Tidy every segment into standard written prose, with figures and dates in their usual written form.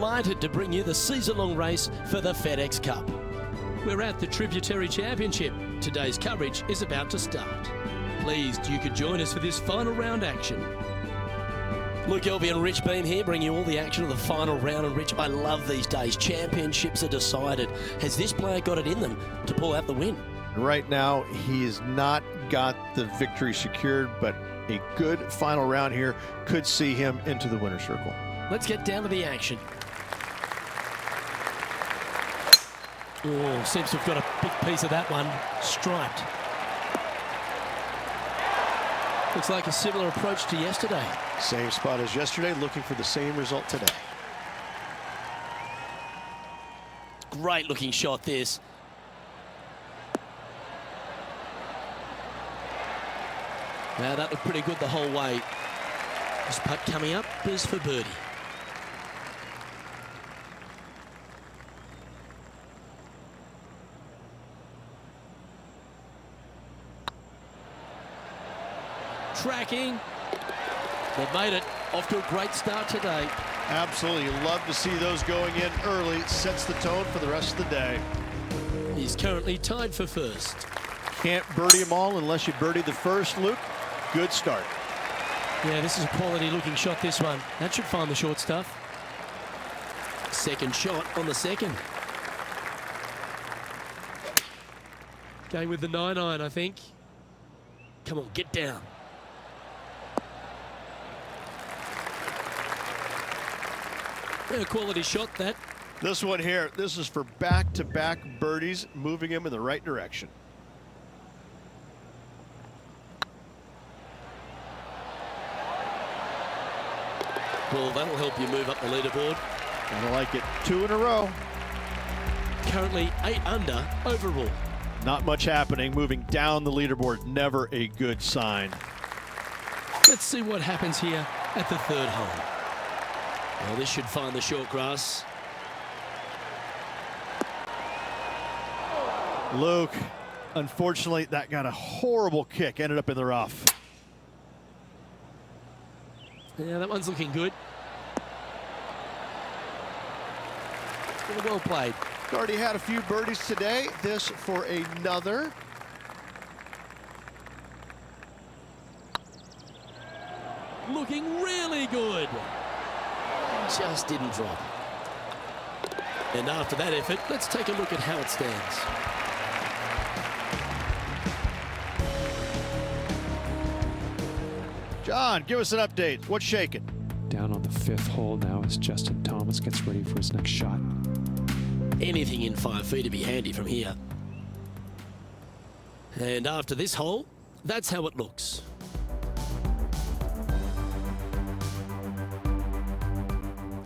Delighted to bring you the season-long race for the FedEx Cup. We're at the Tributary Championship. Today's coverage is about to start. Pleased you could join us for this final round action. Luke Elvey and Rich Beam here, bringing you all the action of the final round. And Rich, I love these days. Championships are decided. Has this player got it in them to pull out the win? Right now, he has not got the victory secured, but a good final round here could see him into the winner's circle. Let's get down to the action. Oh, seems to have got a big piece of that one. Striped. Looks like a similar approach to yesterday. Same spot as yesterday, looking for the same result today. Great looking shot this. Now that looked pretty good the whole way. This putt coming up is for birdie. Tracking. They've made it. Off to a great start today. Absolutely. You love to see those going in early. Sets the tone for the rest of the day. He's currently tied for first. Can't birdie them all unless you birdie the first, Luke. Good start. Yeah, this is a quality looking shot, this one. That should find the short stuff. Second shot on the second. Going with the 9-iron, I think. Come on, get down. Yeah, quality shot, that. This one here, this is for back-to-back birdies, moving him in the right direction. Well, that'll help you move up the leaderboard. I like it. 2 in a row. Currently 8 under overall. Not much happening. Moving down the leaderboard, never a good sign. Let's see what happens here at the third hole. Well, this should find the short grass. Luke, unfortunately, that got a horrible kick. Ended up in the rough. Yeah, that one's looking good. Well played. Already had a few birdies today. This for another. Looking really good. Just didn't drop. And after that effort, let's take a look at how it stands. John, give us an update. What's shaking? Down on the 5th hole now as Justin Thomas gets ready for his next shot. Anything in 5 feet to be handy from here. And after this hole, that's how it looks.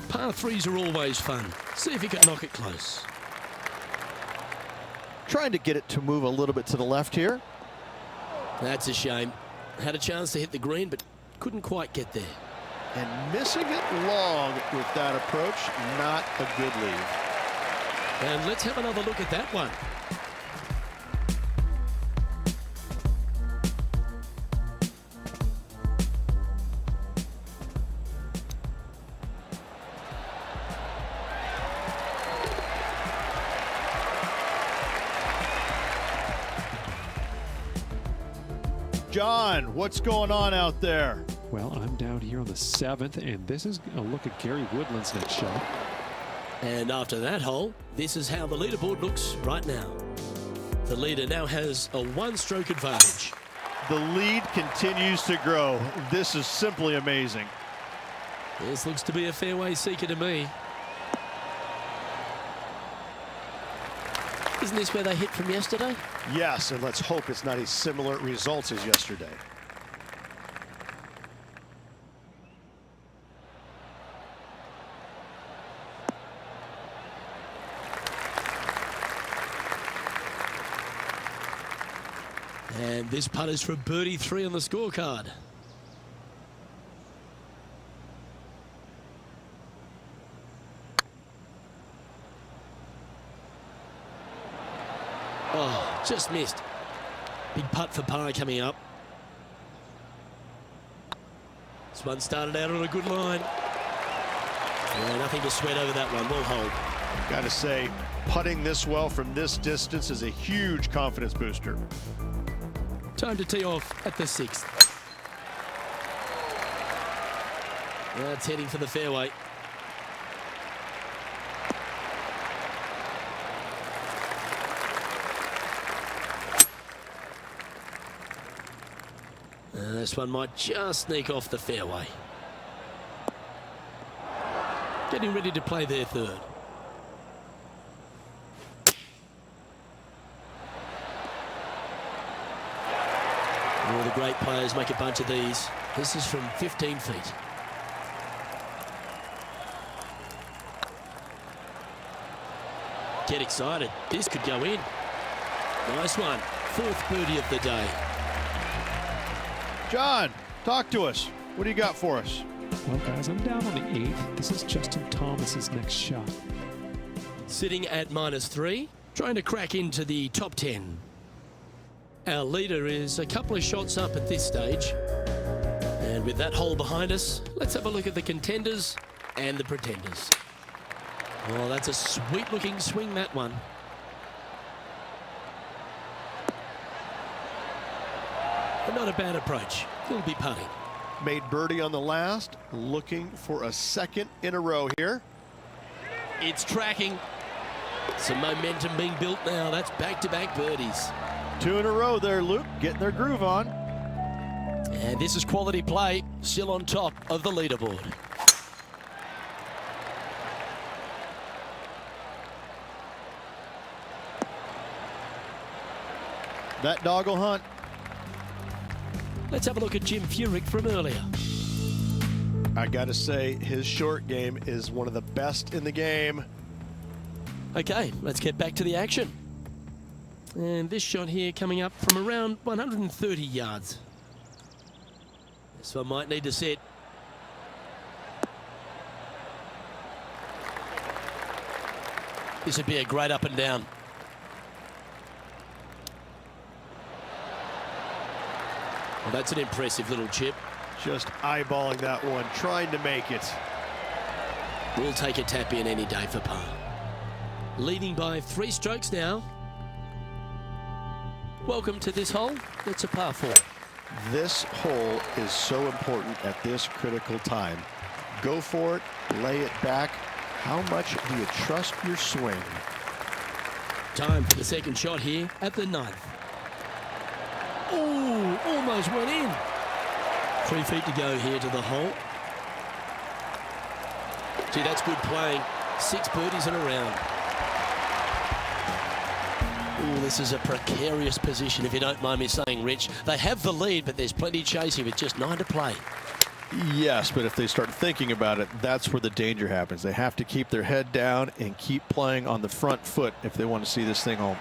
Par 3s are always fun. See if you can knock it close. Trying to get it to move a little bit to the left here. That's a shame. Had a chance to hit the green, but couldn't quite get there. And missing it long with that approach, not a good lead. And let's have another look at that one. John, what's going on out there? Well, I'm down here on the 7th, and this is a look at Gary Woodland's next shot. And after that hole, this is how the leaderboard looks right now. The leader now has a 1-stroke advantage. The lead continues to grow. This is simply amazing. This looks to be a fairway seeker to me. Isn't this where they hit from yesterday? Yes, and let's hope it's not as similar results as yesterday. And this putt is for birdie 3 on the scorecard. Oh, just missed. Big putt for par coming up. This one started out on a good line. Yeah, nothing to sweat over that one. We'll hold. Got to say, putting this well from this distance is a huge confidence booster. Time to tee off at the 6th. That's heading for the fairway. This one might just sneak off the fairway. Getting ready to play their third. All the great players make a bunch of these. This is from 15 feet. Get excited. This could go in. Nice one. 4th birdie of the day. John, talk to us. What do you got for us? Well, guys, I'm down on the 8th. This is Justin Thomas's next shot. Sitting at -3, trying to crack into the top 10. Our leader is a couple of shots up at this stage. And with that hole behind us, let's have a look at the contenders and the pretenders. Oh, that's a sweet-looking swing, that one. But not a bad approach. He'll be putting. Made birdie on the last, looking for a second in a row here. It's tracking. Some momentum being built now. That's back-to-back birdies. 2 in a row there, Luke, getting their groove on. And this is quality play, still on top of the leaderboard. That dog will hunt. Let's have a look at Jim Furyk from earlier. I got to say, his short game is one of the best in the game. Okay, let's get back to the action. And this shot here coming up from around 130 yards. This one might need to set. This would be a great up and down. Well, that's an impressive little chip. Just eyeballing that one, trying to make it. We'll take a tap in any day for par. Leading by 3 strokes now. Welcome to this hole. It's a par 4. This hole is so important at this critical time. Go for it, lay it back. How much do you trust your swing? Time for the second shot here at the 9th. Oh, almost went in. 3 feet to go here to the hole. Gee, that's good playing. 6 birdies in a round. Oh, this is a precarious position, if you don't mind me saying, Rich. They have the lead, but there's plenty chasing with just 9 to play. Yes, but if they start thinking about it, that's where the danger happens. They have to keep their head down and keep playing on the front foot if they want to see this thing home.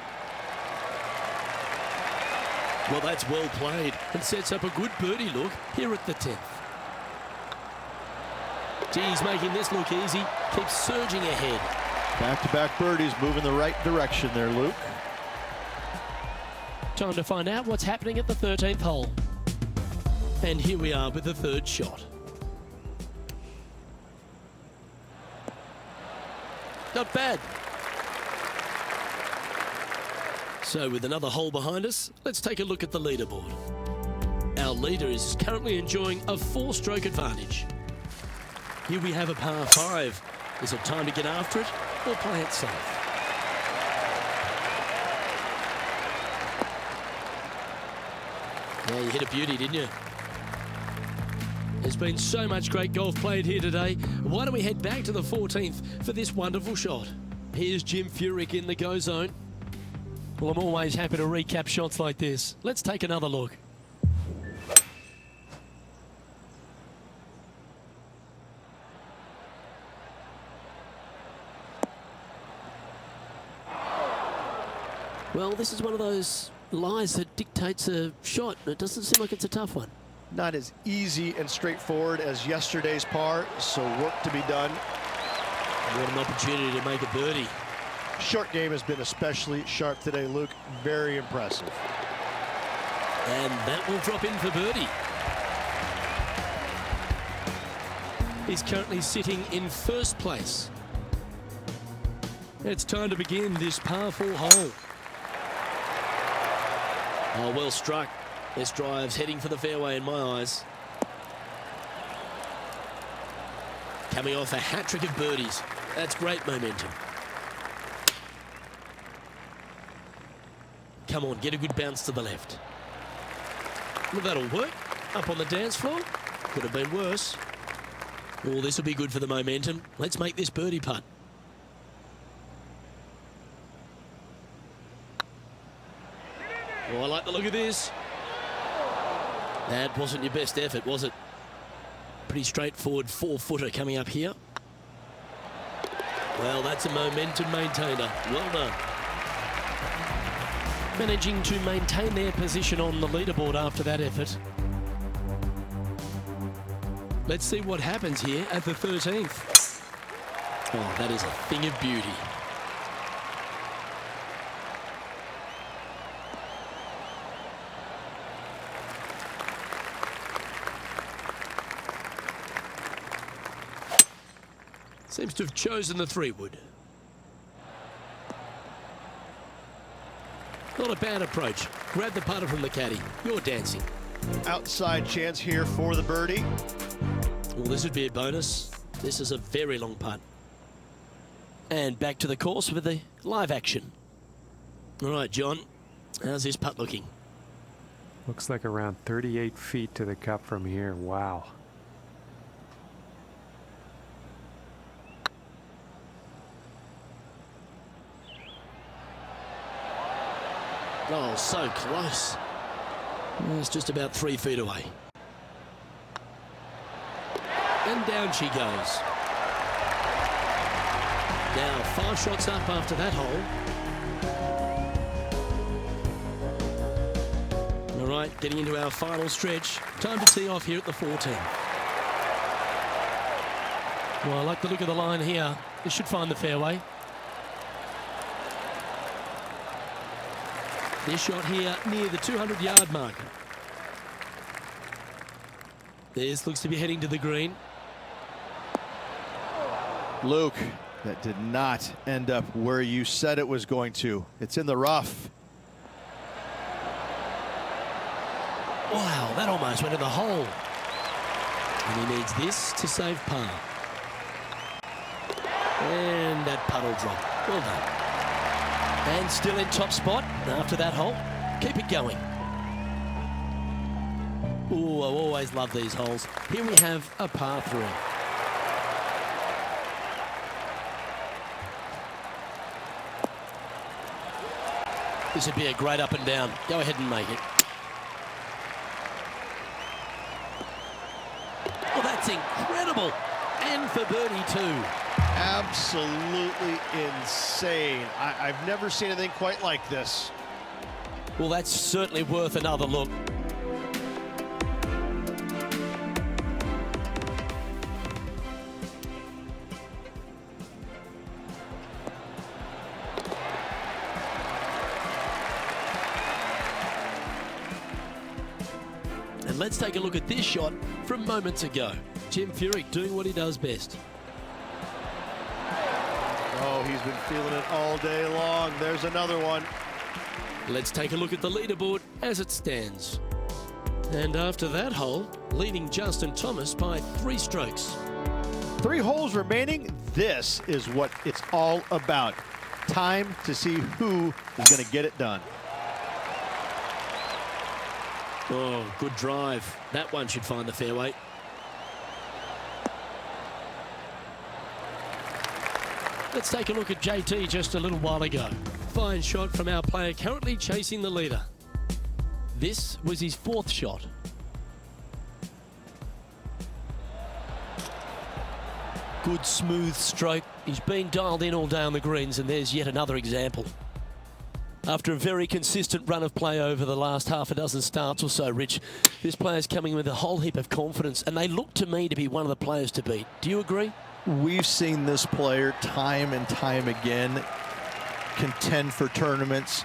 Well, that's well played and sets up a good birdie look here at the 10th. Geez, making this look easy. Keeps surging ahead. Back-to-back birdies, moving the right direction there, Luke. Time to find out what's happening at the 13th hole. And here we are with the 3rd shot. Not bad. So with another hole behind us, let's take a look at the leaderboard. Our leader is currently enjoying a 4-stroke advantage. Here we have a par 5. Is it time to get after it or play it safe? Yeah, you hit a beauty, didn't you? There's been so much great golf played here today. Why don't we head back to the 14th for this wonderful shot? Here's Jim Furyk in the go zone. Well, I'm always happy to recap shots like this. Let's take another look. Well, this is one of those lies that dictates a shot. It doesn't seem like it's a tough one. Not as easy and straightforward as yesterday's par, so work to be done. What an opportunity to make a birdie. Short game has been especially sharp today, Luke. Very impressive. And that will drop in for birdie. is currently sitting in first place. It's time to begin this par 4 hole. Oh, well struck. This drive's heading for the fairway in my eyes. Coming off a hat-trick of birdies. That's great momentum. Come on, get a good bounce to the left. Well, that'll work. Up on the dance floor. Could have been worse. Oh, this will be good for the momentum. Let's make this birdie putt. Oh, I like the look of this. That wasn't your best effort, was it? Pretty straightforward 4-footer coming up here. Well, that's a momentum maintainer. Well done. Managing to maintain their position on the leaderboard after that effort. Let's see what happens here at the 13th. Oh, that is a thing of beauty. Seems to have chosen the 3-wood. Not a bad approach. Grab the putter from the caddy. You're dancing. Outside chance here for the birdie. Well, this would be a bonus. This is a very long putt. And back to the course with the live action. All right, John, how's this putt looking? Looks like around 38 feet to the cup from here. Wow. Oh, so close. It's just about 3 feet away. And down she goes. Now 5 shots up after that hole. All right, getting into our final stretch. Time to tee off here at the 14. Well, I like the look of the line here. This should find the fairway. This shot here near the 200-yard mark. This looks to be heading to the green. Luke, that did not end up where you said it was going to. It's in the rough. Wow, that almost went in the hole. And he needs this to save par. And that puddle drop. Well done. And still in top spot after that hole. Keep it going. Ooh, I always love these holes. Here we have a par 3. This would be a great up and down. Go ahead and make it. Oh, that's incredible. And for birdie too. Absolutely insane. I've never seen anything quite like this. Well, that's certainly worth another look. And let's take a look at this shot from moments ago. Jim Furyk doing what he does best. Oh, he's been feeling it all day long. There's another one. Let's take a look at the leaderboard as it stands. And after that hole, leading Justin Thomas by 3 strokes. 3 holes remaining. This is what it's all about. Time to see who is going to get it done. Oh, good drive. That one should find the fairway. Let's take a look at JT just a little while ago. Fine shot from our player currently chasing the leader. This was his 4th shot. Good smooth stroke. He's been dialed in all day on the greens, and there's yet another example. After a very consistent run of play over the last half a dozen starts or so, Rich, this player's coming with a whole heap of confidence, and they look to me to be one of the players to beat. Do you agree? We've seen this player time and time again contend for tournaments,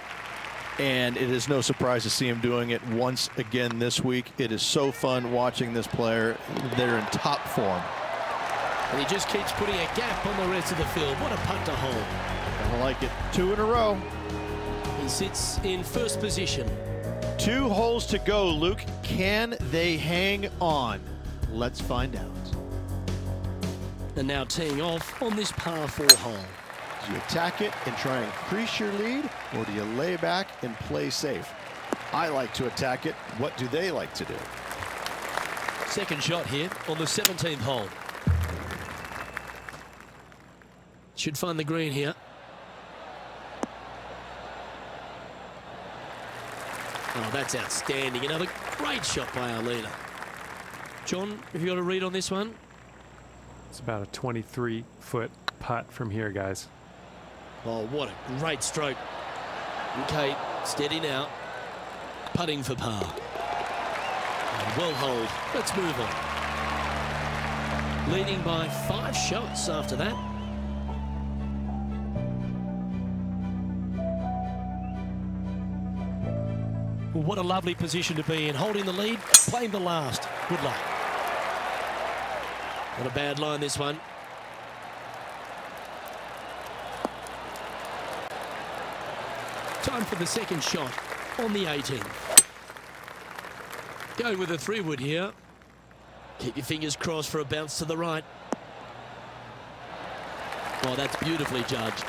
and it is no surprise to see him doing it once again this week. It is so fun watching this player. They're in top form. And he just keeps putting a gap on the rest of the field. What a putt to hold. I like it. 2 in a row. He sits in first position. 2 holes to go, Luke. Can they hang on? Let's find out. And now teeing off on this par 4 hole. Do you attack it and try and increase your lead, or do you lay back and play safe? I like to attack it. What do they like to do? Second shot here on the 17th hole. Should find the green here. Oh, that's outstanding. Another great shot by our leader. John, have you got a read on this one? It's about a 23-foot putt from here, guys. Oh, what a great stroke. Okay, steady now. Putting for par. And well hold. Let's move on. Leading by 5 shots after that. Well, what a lovely position to be in. Holding the lead, playing the last. Good luck. Not a bad line, this one. Time for the second shot on the 18th. Going with a 3-wood here. Keep your fingers crossed for a bounce to the right. Oh, that's beautifully judged.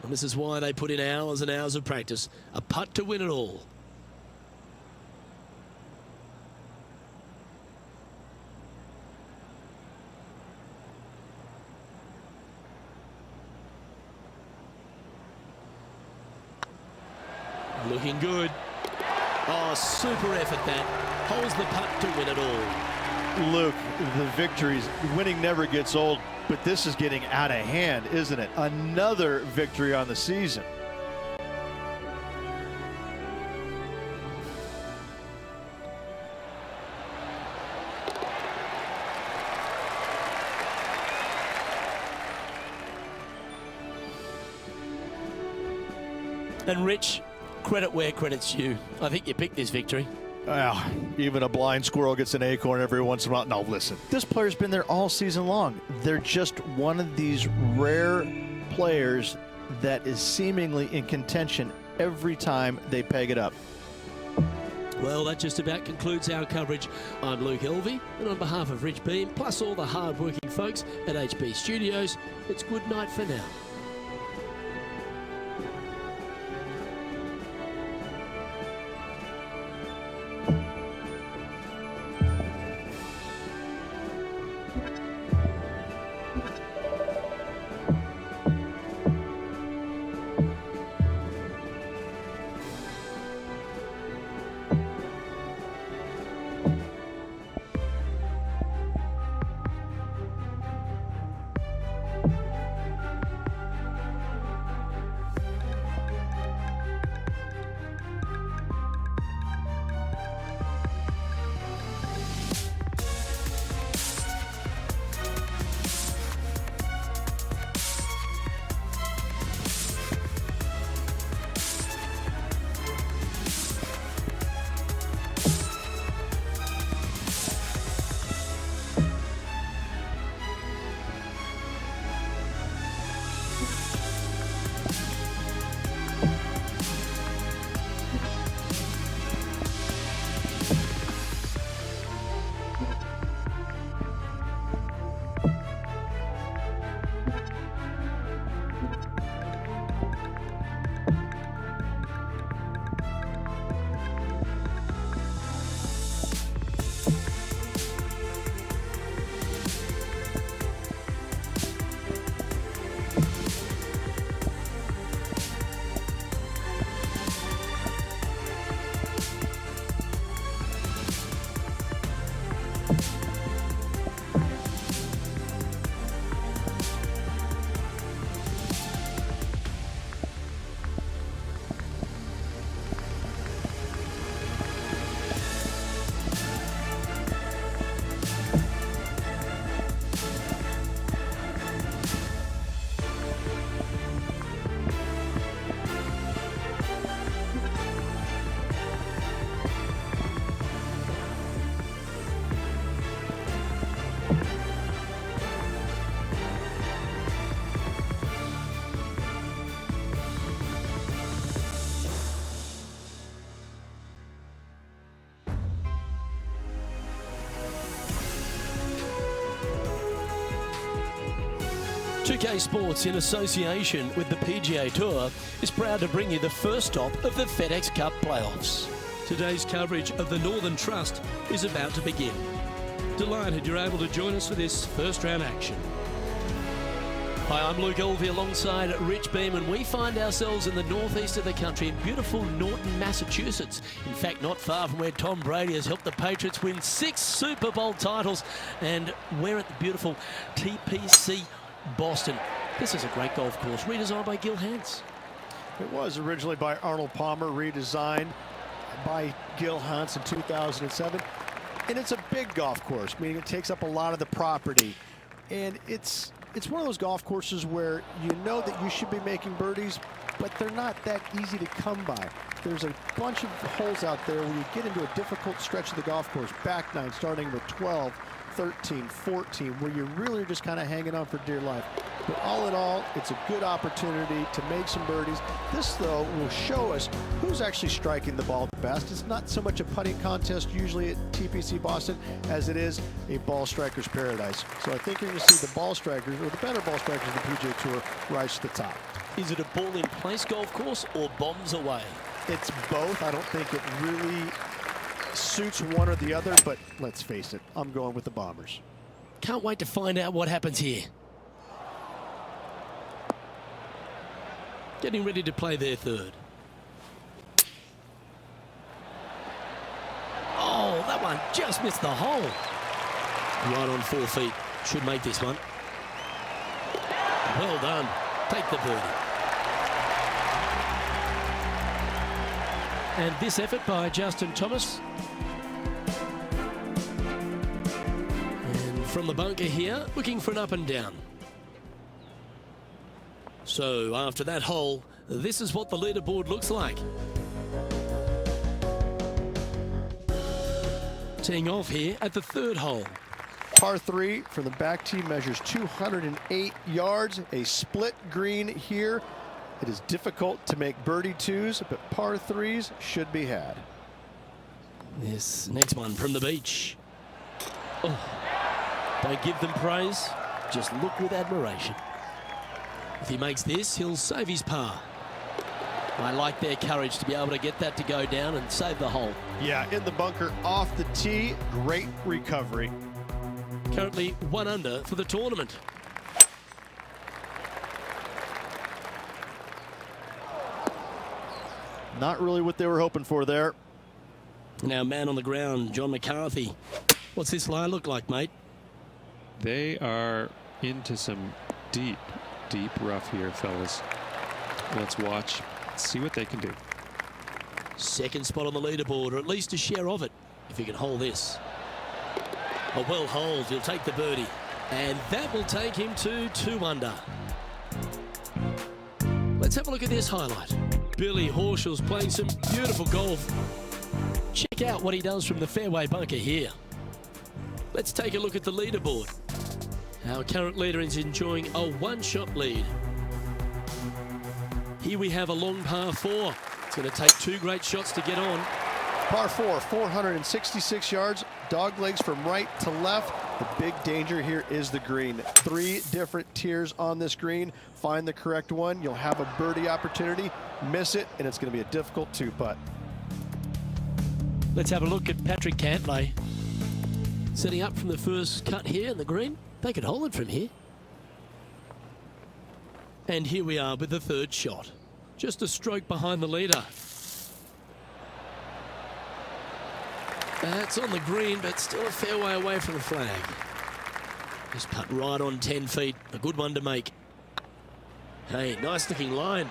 And this is why they put in hours and hours of practice. A putt to win it all. Looking good. Oh, super effort that. Holds the putt to win it all. Luke, the victories, winning never gets old, but this is getting out of hand, isn't it? Another victory on the season. And Rich, credit where credit's due. I think you picked this victory. Well, even a blind squirrel gets an acorn every once in a while. No, listen, this player's been there all season long. They're just one of these rare players that is seemingly in contention every time they peg it up. Well, that just about concludes our coverage. I'm Luke Elvey, and on behalf of Rich Beam, plus all the hard-working folks at HB Studios, it's good night for now. 2K Sports, in association with the Pga Tour, is proud to bring you the first stop of the FedEx Cup playoffs. Today's coverage of the Northern Trust is about to begin. Delighted you're able to join us for this first round action. Hi, I'm Luke Elvey alongside Rich Beam, and we find ourselves in the northeast of the country in beautiful Norton, Massachusetts. In fact, not far from where Tom Brady has helped the Patriots win 6 Super Bowl titles, and we're at the beautiful TPC Boston. This is a great golf course, redesigned by Gil Hans. It was originally by Arnold Palmer, redesigned by Gil Hans in 2007. And it's a big golf course, meaning it takes up a lot of the property. And it's one of those golf courses where you know that you should be making birdies, but they're not that easy to come by. There's a bunch of holes out there where you get into a difficult stretch of the golf course, back nine, starting with 12, 13, 14, where you really are just kind of hanging on for dear life. But all in all, it's a good opportunity to make some birdies. This, though, will show us who's actually striking the ball the best. It's not so much a putting contest usually at TPC Boston as it is a ball striker's paradise. So I think you're going to see the ball strikers, or the better ball strikers of the PGA Tour, rise to the top. Is it a ball-in-place golf course or bombs away? It's both. I don't think it really suits one or the other, but let's face it, I'm going with the Bombers. Can't wait to find out what happens here. Getting ready to play their third. Oh, that one just missed the hole. Right on 4 feet. Should make this one. Well done. Take the birdie. And this effort by Justin Thomas. And from the bunker here, looking for an up and down. So after that hole, this is what the leaderboard looks like. Teeing off here at the third hole. Par 3 from the back tee measures 208 yards, a split green here. It is difficult to make birdie twos, but par 3s should be had. This next one from the beach. Oh, don't give them praise, just look with admiration. If he makes this, he'll save his par. I like their courage to be able to get that to go down and save the hole. Yeah, in the bunker, off the tee, great recovery. Currently 1 under for the tournament. Not really what they were hoping for there. Now man on the ground, John McCarthy. What's this lie look like, mate? They are into some deep rough here, fellas. Let's watch, see what they can do. Second spot on the leaderboard, or at least a share of it, if he can hold this. A well hold, he'll take the birdie. And that will take him to 2 under. Let's have a look at this highlight. Billy Horschel's playing some beautiful golf. Check out what he does from the fairway bunker here. Let's take a look at the leaderboard. Our current leader is enjoying a 1-shot lead. Here we have a long par 4. It's going to take 2 great shots to get on. Par 4, 466 yards, dog legs from right to left. The big danger here is the green. 3 different tiers on this green. Find the correct one, you'll have a birdie opportunity. Miss it, and it's going to be a difficult 2-putt. Let's have a look at Patrick Cantlay. Setting up from the first cut here in the green. They could hold it from here. And here we are with the third shot. Just a stroke behind the leader. That's on the green, but still a fair way away from the flag. Just putt right on 10 feet. A good one to make. Hey, nice looking line.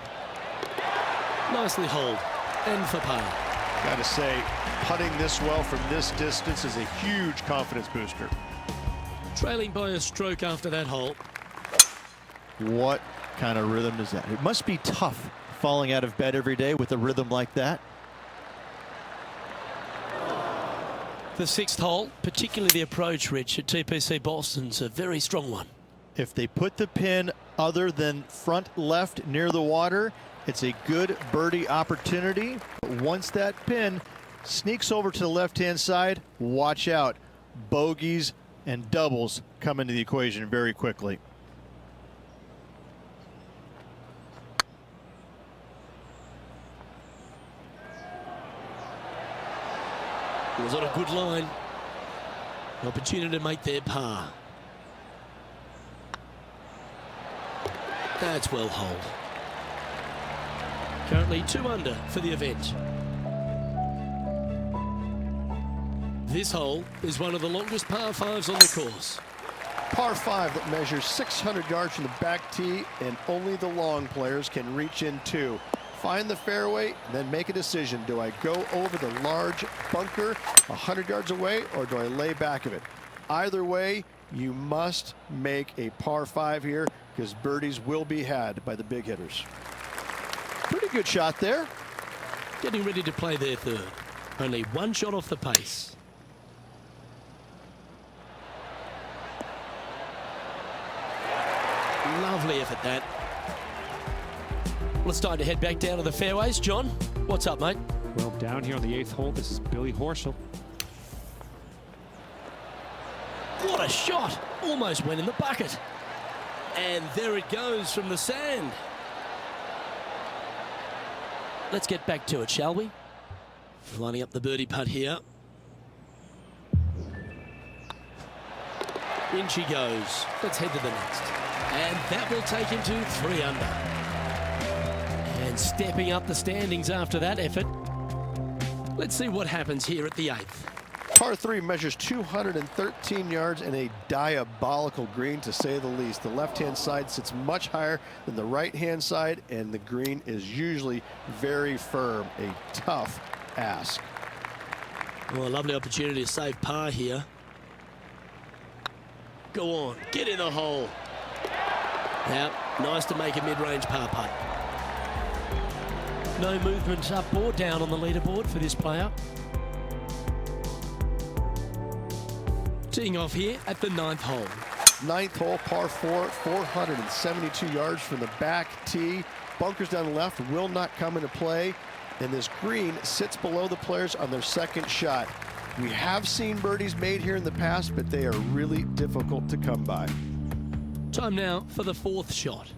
Nicely holed. And for par. Gotta say, putting this well from this distance is a huge confidence booster. Trailing by a stroke after that hole. What kind of rhythm is that? It must be tough falling out of bed every day with a rhythm like that. The 6th hole, particularly the approach, Rich, at TPC Boston's a very strong one. If they put the pin other than front left near the water, it's a good birdie opportunity. But once that pin sneaks over to the left-hand side, watch out. Bogeys and doubles come into the equation very quickly. It was on a good line. An opportunity to make their par. That's well holed. Currently 2 under for the event. This hole is one of the longest par 5s on the course. Par 5 that measures 600 yards from the back tee, and only the long players can reach in two. Find the fairway, and then make a decision. Do I go over the large bunker 100 yards away, or do I lay back of it? Either way, you must make a par 5 here, because birdies will be had by the big hitters. Pretty good shot there. Getting ready to play their third. Only 1 shot off the pace. Lovely effort, that. Well, it's time to head back down to the fairways. John, what's up, mate? Well, down here on the 8th hole, this is Billy Horschel. What a shot! Almost went in the bucket. And there it goes from the sand. Let's get back to it, shall we? Lining up the birdie putt here. In she goes. Let's head to the next. And that will take him to 3 under. And stepping up the standings after that effort. Let's see what happens here at the 8th. Par 3 measures 213 yards and a diabolical green, to say the least. The left-hand side sits much higher than the right-hand side, and the green is usually very firm. A tough ask. Well, a lovely opportunity to save par here. Go on, get in the hole. Now, nice to make a mid-range par putt. No movement up or down on the leaderboard for this player. Teeing off here at the 9th hole. 9th hole, par 4, 472 yards from the back tee. Bunkers down the left will not come into play, and this green sits below the players on their second shot. We have seen birdies made here in the past, but they are really difficult to come by. Time now for the 4th shot.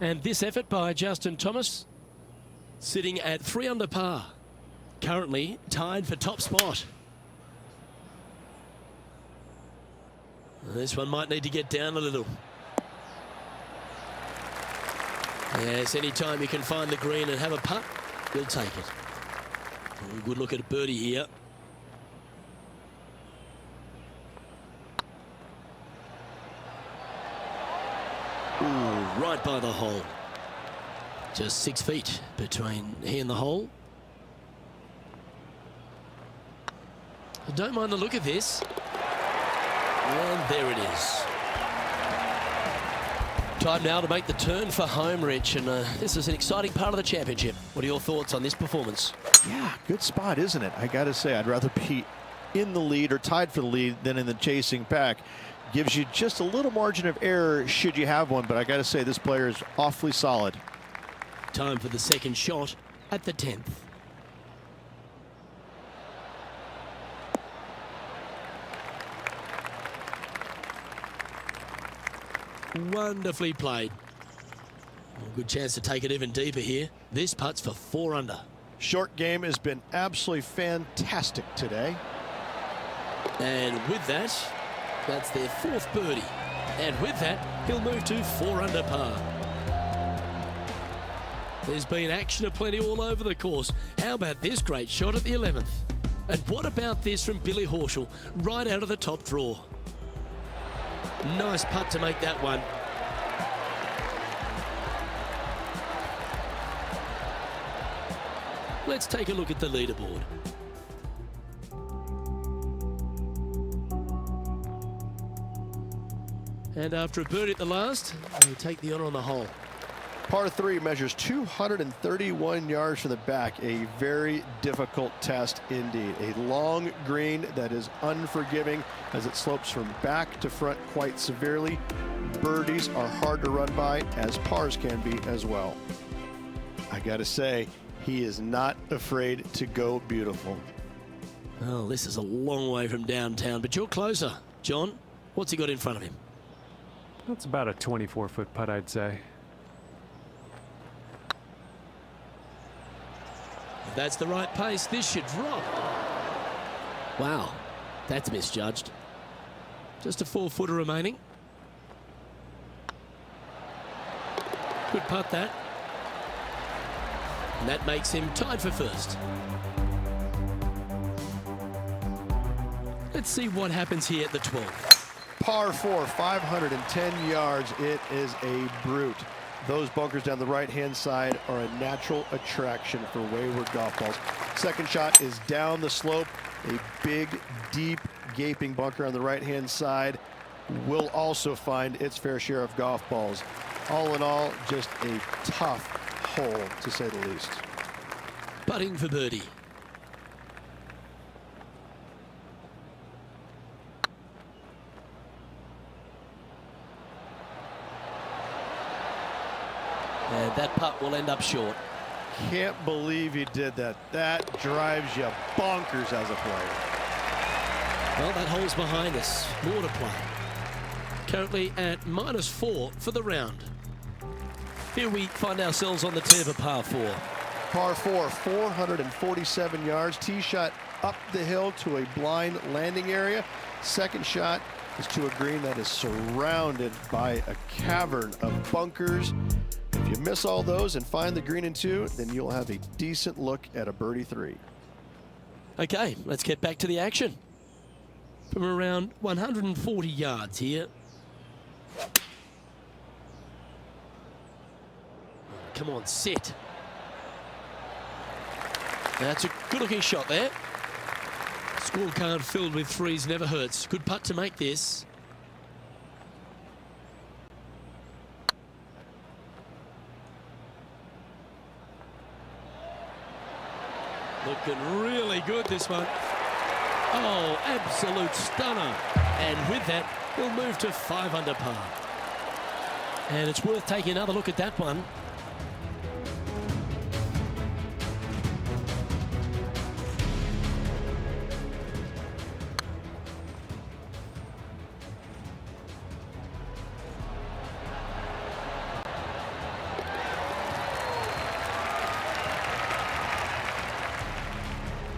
And this effort by Justin Thomas, sitting at 3 under par. Currently tied for top spot. This one might need to get down a little. Yes, anytime you can find the green and have a putt, you'll take it. Oh, good look at a birdie here. Ooh, right by the hole. Just 6 feet between he and the hole. I don't mind the look of this. And there it is. Time now to make the turn for home, Rich, and this is an exciting part of the championship. What are your thoughts on this performance? Yeah, good spot, isn't it? I got to say, I'd rather be in the lead or tied for the lead than in the chasing pack. Gives you just a little margin of error should you have one, but I got to say, this player is awfully solid. Time for the 2nd shot at the 10th. Wonderfully played. Good chance to take it even deeper here. This putt's for 4 under. Short game has been absolutely fantastic today. And with that, that's their 4th birdie. And with that, he'll move to 4 under par. There's been action aplenty all over the course. How about this great shot at the 11th? And what about this from Billy Horschel, right out of the top draw? Nice putt to make that one. Let's take a look at the leaderboard. And after a birdie at the last, we take the honour on the hole. Par 3 measures 231 yards from the back. A very difficult test indeed. A long green that is unforgiving as it slopes from back to front quite severely. Birdies are hard to run by, as pars can be as well. I got to say, he is not afraid to go beautiful. Oh, this is a long way from downtown, but you're closer. John, what's he got in front of him? That's about a 24-foot putt, I'd say. If that's the right pace, this should drop. Wow, that's misjudged. Just a 4-footer remaining. Good putt, that. And that makes him tied for first. Let's see what happens here at the 12th. Par 4, 510 yards. It is a brute. Those bunkers down the right-hand side are a natural attraction for wayward golf balls. Second shot is down the slope. A big, deep, gaping bunker on the right-hand side will also find its fair share of golf balls. All in all, just a tough hole, to say the least. Putting for birdie. And that putt will end up short. Can't believe he did that. That drives you bonkers as a player. Well, that hole's behind us. More to play. Currently at -4 for the round. Here we find ourselves on the tee of a par 4. Par 4, 447 yards. Tee shot up the hill to a blind landing area. Second shot is to a green that is surrounded by a cavern of bunkers. If you miss all those and find the green in 2, then you'll have a decent look at a birdie 3. Okay, let's get back to the action. From around 140 yards here. Come on, sit. That's a good-looking shot there. Scorecard filled with threes never hurts. Good putt to make this. Looking really good, this one. Oh, absolute stunner. And with that, we'll move to 5 under par. And it's worth taking another look at that one.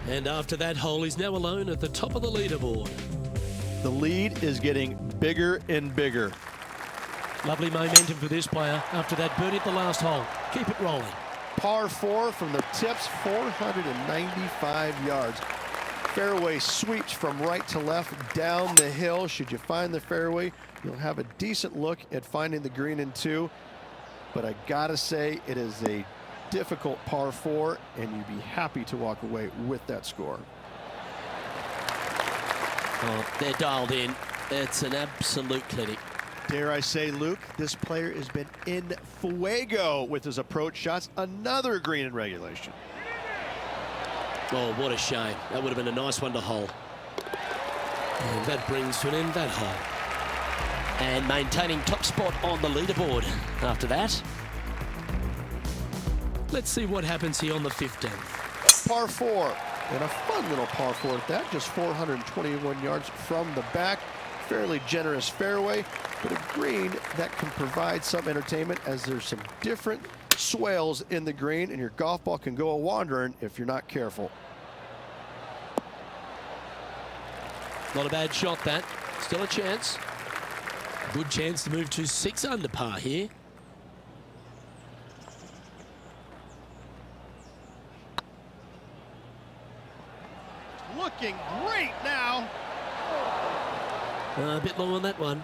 And after that hole, he's now alone at the top of the leaderboard. The lead is getting bigger and bigger. Lovely momentum for this player after that birdie at the last hole. Keep it rolling. Par 4 from the tips, 495 yards. Fairway sweeps from right to left down the hill. Should you find the fairway, you'll have a decent look at finding the green in 2. But I gotta say, it is a difficult par 4, and you'd be happy to walk away with that score. Oh, they're dialed in. It's an absolute clinic. Dare I say, Luke, this player has been in fuego with his approach shots. Another green in regulation. Oh, what a shame. That would have been a nice one to hole. And that brings to an end that hole. And maintaining top spot on the leaderboard after that. Let's see what happens here on the 15th. Par 4, and a fun little par 4 at that, just 421 yards from the back. Fairly generous fairway, but a green that can provide some entertainment as there's some different swales in the green, and your golf ball can go a-wandering if you're not careful. Not a bad shot, that. Still a chance. Good chance to move to 6 under par here. Looking great now. A bit long on that one.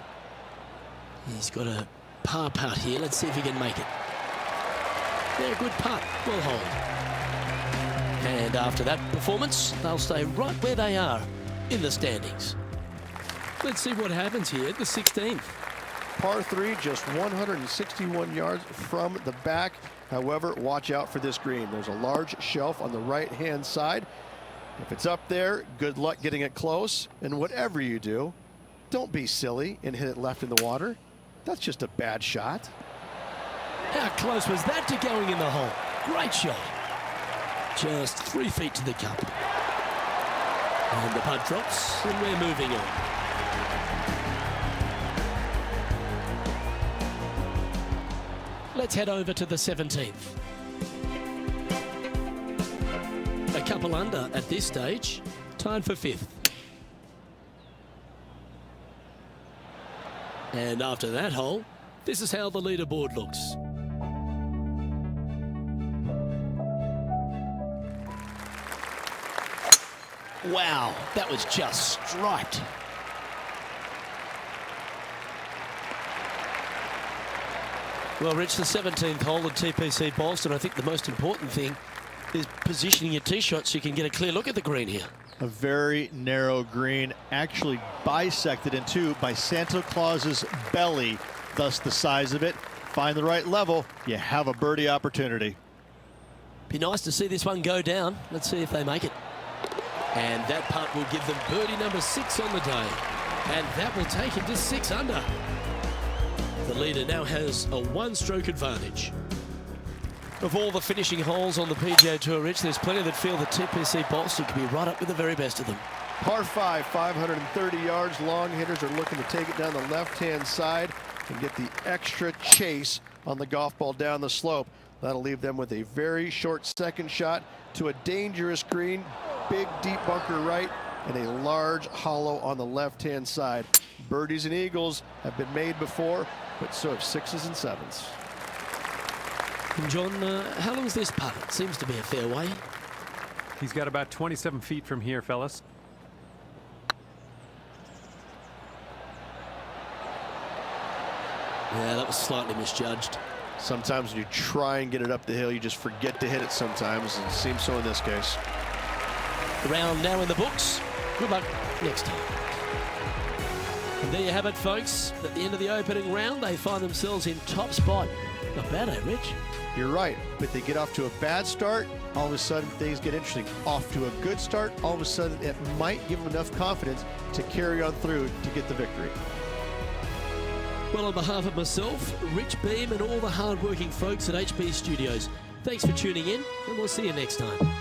He's got a par putt here. Let's see if he can make it. Yeah, good putt. Well hold. And after that performance, they'll stay right where they are in the standings. Let's see what happens here at the 16th. Par 3, just 161 yards from the back. However, watch out for this green. There's a large shelf on the right-hand side. If it's up there, good luck getting it close. And whatever you do, don't be silly and hit it left in the water. That's just a bad shot. How close was that to going in the hole? Great shot. Just 3 feet to the cup. And the putt drops, and we're moving on. Let's head over to the 17th. couple under at this stage, tied for 5th. And after that hole, this is how the leaderboard looks. Wow, that was just striped. Well, Rich, the 17th hole at TPC Boston, I think the most important thing is positioning your tee shot so you can get a clear look at the green here. A very narrow green, actually bisected in two by Santa Claus's belly, thus the size of it. Find the right level, you have a birdie opportunity. Be nice to see this one go down. Let's see if they make it. And that putt will give them birdie number 6 on the day. And that will take him to 6 under. The leader now has a 1-stroke advantage. Of all the finishing holes on the PGA Tour, Rich, there's plenty that feel that TPC Boston could be right up with the very best of them. Par 5, 530 yards. Long hitters are looking to take it down the left-hand side and get the extra chase on the golf ball down the slope. That'll leave them with a very short second shot to a dangerous green, big deep bunker right, and a large hollow on the left-hand side. Birdies and eagles have been made before, but so have 6s and 7s. And John, how long is this putt? It seems to be a fair way. He's got about 27 feet from here, fellas. Yeah, that was slightly misjudged. Sometimes when you try and get it up the hill, you just forget to hit it sometimes, and it seems so in this case. The round now in the books. Good luck next time. And there you have it, folks. At the end of the opening round, they find themselves in top spot. Not bad, eh, Rich? You're right, but they get off to a bad start, all of a sudden things get interesting. Off to a good start, all of a sudden it might give them enough confidence to carry on through to get the victory. Well, on behalf of myself, Rich Beam, and all the hard-working folks at HB Studios, thanks for tuning in, and we'll see you next time.